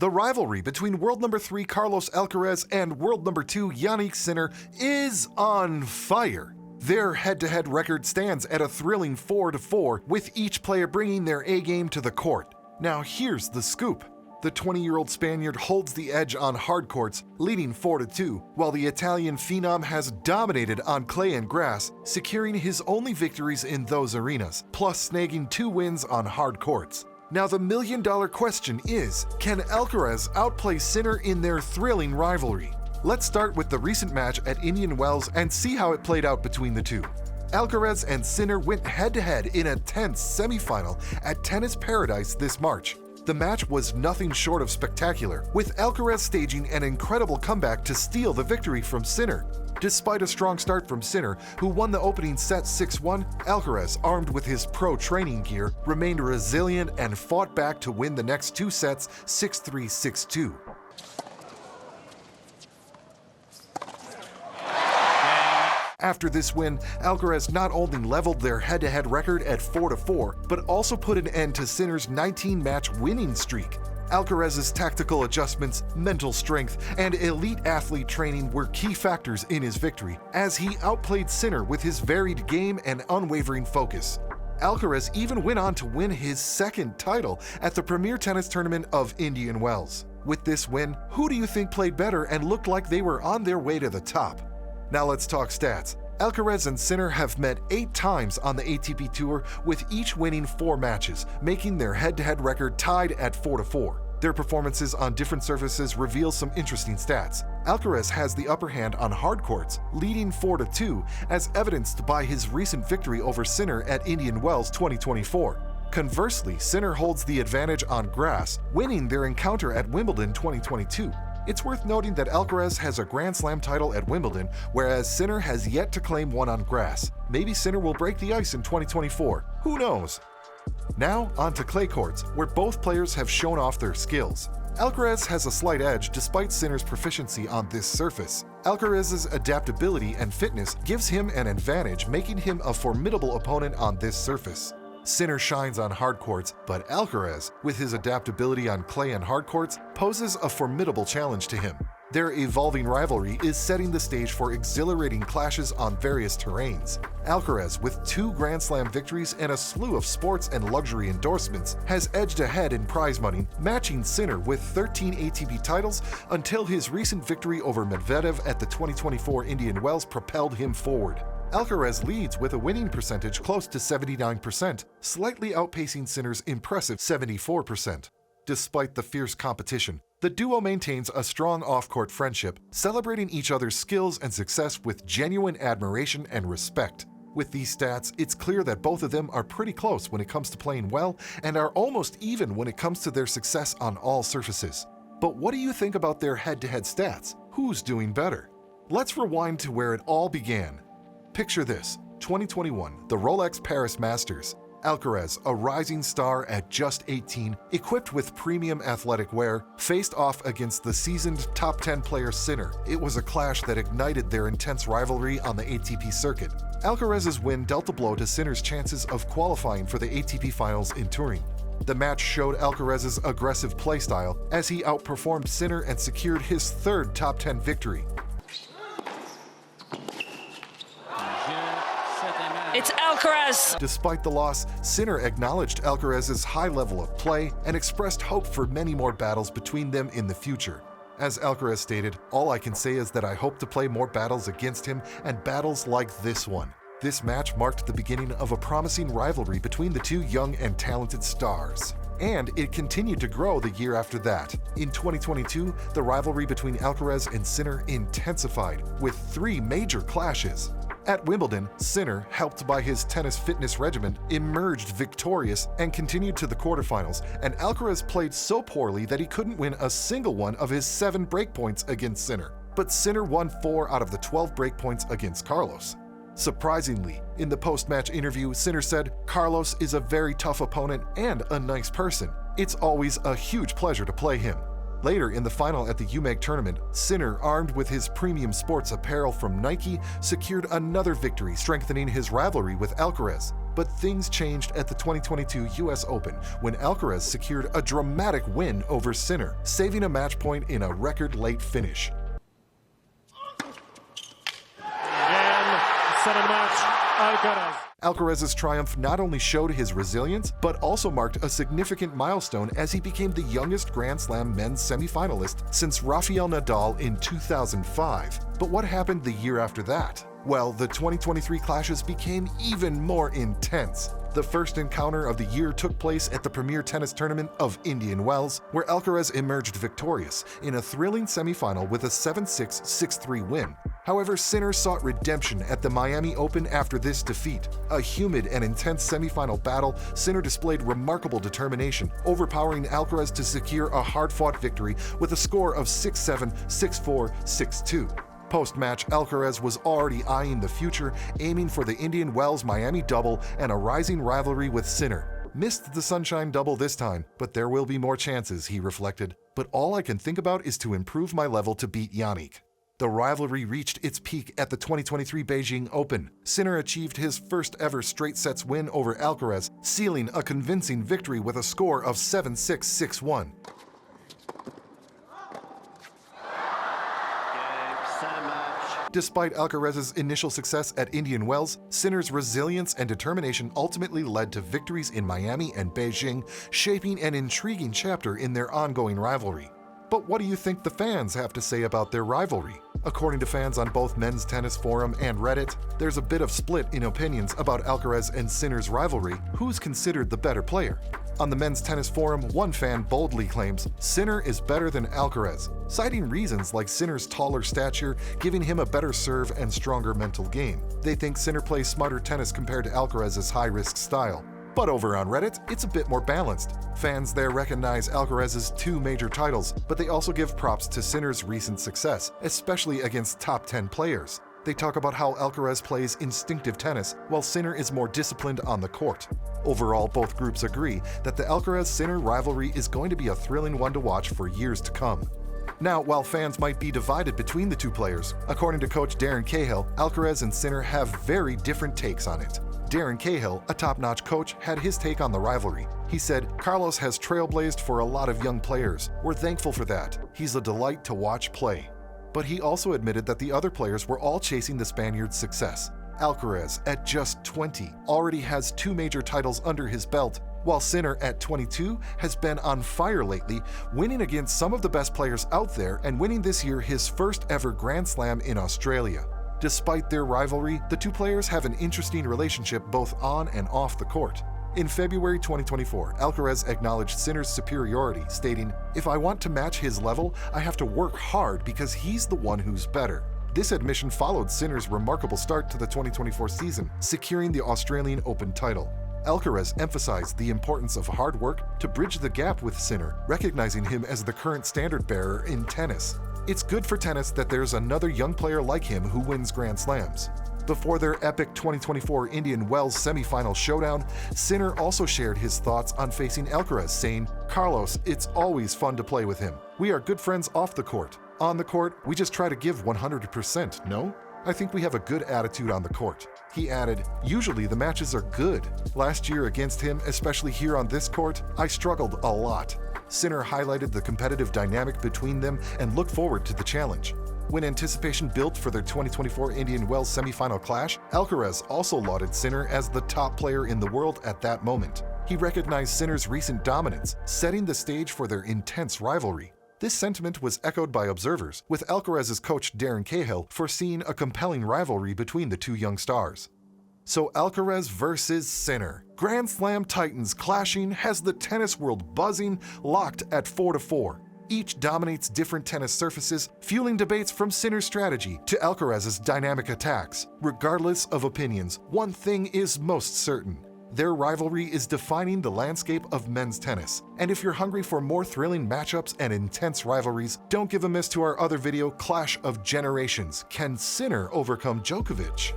The rivalry between world number 3 Carlos Alcaraz and world number 2 Jannik Sinner is on fire. Their head-to-head record stands at a thrilling 4-4, with each player bringing their A-game to the court. Now here's the scoop. The 20-year-old Spaniard holds the edge on hard courts, leading 4-2, while the Italian phenom has dominated on clay and grass, securing his only victories in those arenas, plus snagging 2 wins on hard courts. Now the million-dollar question is, can Alcaraz outplay Sinner in their thrilling rivalry? Let's start with the recent match at Indian Wells and see how it played out between the two. Alcaraz and Sinner went head-to-head in a tense semifinal at Tennis Paradise this March. The match was nothing short of spectacular, with Alcaraz staging an incredible comeback to steal the victory from Sinner. Despite a strong start from Sinner, who won the opening set 6-1, Alcaraz, armed with his pro training gear, remained resilient and fought back to win the next 2 sets 6-3, 6-2. After this win, Alcaraz not only leveled their head-to-head record at 4-4, but also put an end to Sinner's 19-match winning streak. Alcaraz's tactical adjustments, mental strength, and elite athlete training were key factors in his victory, as he outplayed Sinner with his varied game and unwavering focus. Alcaraz even went on to win his 2nd title at the premier tennis tournament of Indian Wells. With this win, who do you think played better and looked like they were on their way to the top? Now let's talk stats. Alcaraz and Sinner have met 8 times on the ATP Tour, with each winning 4 matches, making their head-to-head record tied at 4-4. Their performances on different surfaces reveal some interesting stats. Alcaraz has the upper hand on hard courts, leading 4-2, as evidenced by his recent victory over Sinner at Indian Wells 2024. Conversely, Sinner holds the advantage on grass, winning their encounter at Wimbledon 2022. It's worth noting that Alcaraz has a Grand Slam title at Wimbledon, whereas Sinner has yet to claim one on grass. Maybe Sinner will break the ice in 2024. Who knows? Now, on to clay courts, where both players have shown off their skills. Alcaraz has a slight edge despite Sinner's proficiency on this surface. Alcaraz's adaptability and fitness gives him an advantage, making him a formidable opponent on this surface. Sinner shines on hard courts, but Alcaraz, with his adaptability on clay and hard courts, poses a formidable challenge to him. Their evolving rivalry is setting the stage for exhilarating clashes on various terrains. Alcaraz, with 2 Grand Slam victories and a slew of sports and luxury endorsements, has edged ahead in prize money, matching Sinner with 13 ATP titles until his recent victory over Medvedev at the 2024 Indian Wells propelled him forward. Alcaraz leads with a winning percentage close to 79%, slightly outpacing Sinner's impressive 74%. Despite the fierce competition, the duo maintains a strong off-court friendship, celebrating each other's skills and success with genuine admiration and respect. With these stats, it's clear that both of them are pretty close when it comes to playing well and are almost even when it comes to their success on all surfaces. But what do you think about their head-to-head stats? Who's doing better? Let's rewind to where it all began. Picture this, 2021, the Rolex Paris Masters. Alcaraz, a rising star at just 18, equipped with premium athletic wear, faced off against the seasoned top 10 player Sinner. It was a clash that ignited their intense rivalry on the ATP circuit. Alcaraz's win dealt a blow to Sinner's chances of qualifying for the ATP finals in Turin. The match showed Alcaraz's aggressive play style as he outperformed Sinner and secured his 3rd top 10 victory. It's Alcaraz! Despite the loss, Sinner acknowledged Alcaraz's high level of play and expressed hope for many more battles between them in the future. As Alcaraz stated, "All I can say is that I hope to play more battles against him, and battles like this one." This match marked the beginning of a promising rivalry between the 2 young and talented stars. And it continued to grow the year after that. In 2022, the rivalry between Alcaraz and Sinner intensified, with 3 major clashes. At Wimbledon, Sinner, helped by his tennis fitness regimen, emerged victorious and continued to the quarterfinals, and Alcaraz played so poorly that he couldn't win a single one of his 7 breakpoints against Sinner. But Sinner won 4 out of the 12 breakpoints against Carlos. Surprisingly, in the post-match interview, Sinner said, "Carlos is a very tough opponent and a nice person. It's always a huge pleasure to play him." Later in the final at the UMEG tournament, Sinner, armed with his premium sports apparel from Nike, secured another victory, strengthening his rivalry with Alcaraz. But things changed at the 2022 US Open when Alcaraz secured a dramatic win over Sinner, saving a match point in a record late finish. Again, second match, Alcaraz. Alcaraz's triumph not only showed his resilience, but also marked a significant milestone as he became the youngest Grand Slam men's semifinalist since Rafael Nadal in 2005. But what happened the year after that? Well, the 2023 clashes became even more intense. The first encounter of the year took place at the premier tennis tournament of Indian Wells, where Alcaraz emerged victorious in a thrilling semifinal with a 7-6, 6-3 win. However, Sinner sought redemption at the Miami Open after this defeat. A humid and intense semifinal battle, Sinner displayed remarkable determination, overpowering Alcaraz to secure a hard-fought victory with a score of 6-7, 6-4, 6-2. Post-match, Alcaraz was already eyeing the future, aiming for the Indian Wells Miami double and a rising rivalry with Sinner. Missed the Sunshine Double this time, but there will be more chances, he reflected. But all I can think about is to improve my level to beat Jannik. The rivalry reached its peak at the 2023 Beijing Open. Sinner achieved his first ever straight sets win over Alcaraz, sealing a convincing victory with a score of 7-6, 6-1. Despite Alcaraz's initial success at Indian Wells, Sinner's resilience and determination ultimately led to victories in Miami and Beijing, shaping an intriguing chapter in their ongoing rivalry. But what do you think the fans have to say about their rivalry? According to fans on both Men's Tennis Forum and Reddit, there's a bit of split in opinions about Alcaraz and Sinner's rivalry. Who's considered the better player? On the Men's Tennis Forum, one fan boldly claims Sinner is better than Alcaraz, citing reasons like Sinner's taller stature, giving him a better serve and stronger mental game. They think Sinner plays smarter tennis compared to Alcaraz's high-risk style. But over on Reddit, it's a bit more balanced. Fans there recognize Alcaraz's 2 major titles, but they also give props to Sinner's recent success, especially against top 10 players. They talk about how Alcaraz plays instinctive tennis, while Sinner is more disciplined on the court. Overall, both groups agree that the Alcaraz-Sinner rivalry is going to be a thrilling one to watch for years to come. Now, while fans might be divided between the two players, according to coach Darren Cahill, Alcaraz and Sinner have very different takes on it. Darren Cahill, a top-notch coach, had his take on the rivalry. He said, "Carlos has trailblazed for a lot of young players. We're thankful for that. He's a delight to watch play." But he also admitted that the other players were all chasing the Spaniard's success. Alcaraz, at just 20, already has 2 major titles under his belt, while Sinner, at 22, has been on fire lately, winning against some of the best players out there and winning this year his first ever Grand Slam in Australia. Despite their rivalry, the two players have an interesting relationship both on and off the court. In February 2024, Alcaraz acknowledged Sinner's superiority, stating, "If I want to match his level, I have to work hard because he's the one who's better." This admission followed Sinner's remarkable start to the 2024 season, securing the Australian Open title. Alcaraz emphasized the importance of hard work to bridge the gap with Sinner, recognizing him as the current standard bearer in tennis. It's good for tennis that there's another young player like him who wins Grand Slams. Before their epic 2024 Indian Wells semifinal showdown, Sinner also shared his thoughts on facing Alcaraz, saying, "Carlos, it's always fun to play with him. We are good friends off the court. On the court, we just try to give 100%, no? I think we have a good attitude on the court." He added, "Usually the matches are good. Last year against him, especially here on this court, I struggled a lot." Sinner highlighted the competitive dynamic between them and looked forward to the challenge. When anticipation built for their 2024 Indian Wells semifinal clash, Alcaraz also lauded Sinner as the top player in the world at that moment. He recognized Sinner's recent dominance, setting the stage for their intense rivalry. This sentiment was echoed by observers, with Alcaraz's coach Darren Cahill foreseeing a compelling rivalry between the two young stars. So Alcaraz versus Sinner. Grand Slam titans clashing has the tennis world buzzing, locked at 4-4. Each dominates different tennis surfaces, fueling debates from Sinner's strategy to Alcaraz's dynamic attacks. Regardless of opinions, one thing is most certain. Their rivalry is defining the landscape of men's tennis. And if you're hungry for more thrilling matchups and intense rivalries, don't give a miss to our other video, Clash of Generations. Can Sinner overcome Djokovic?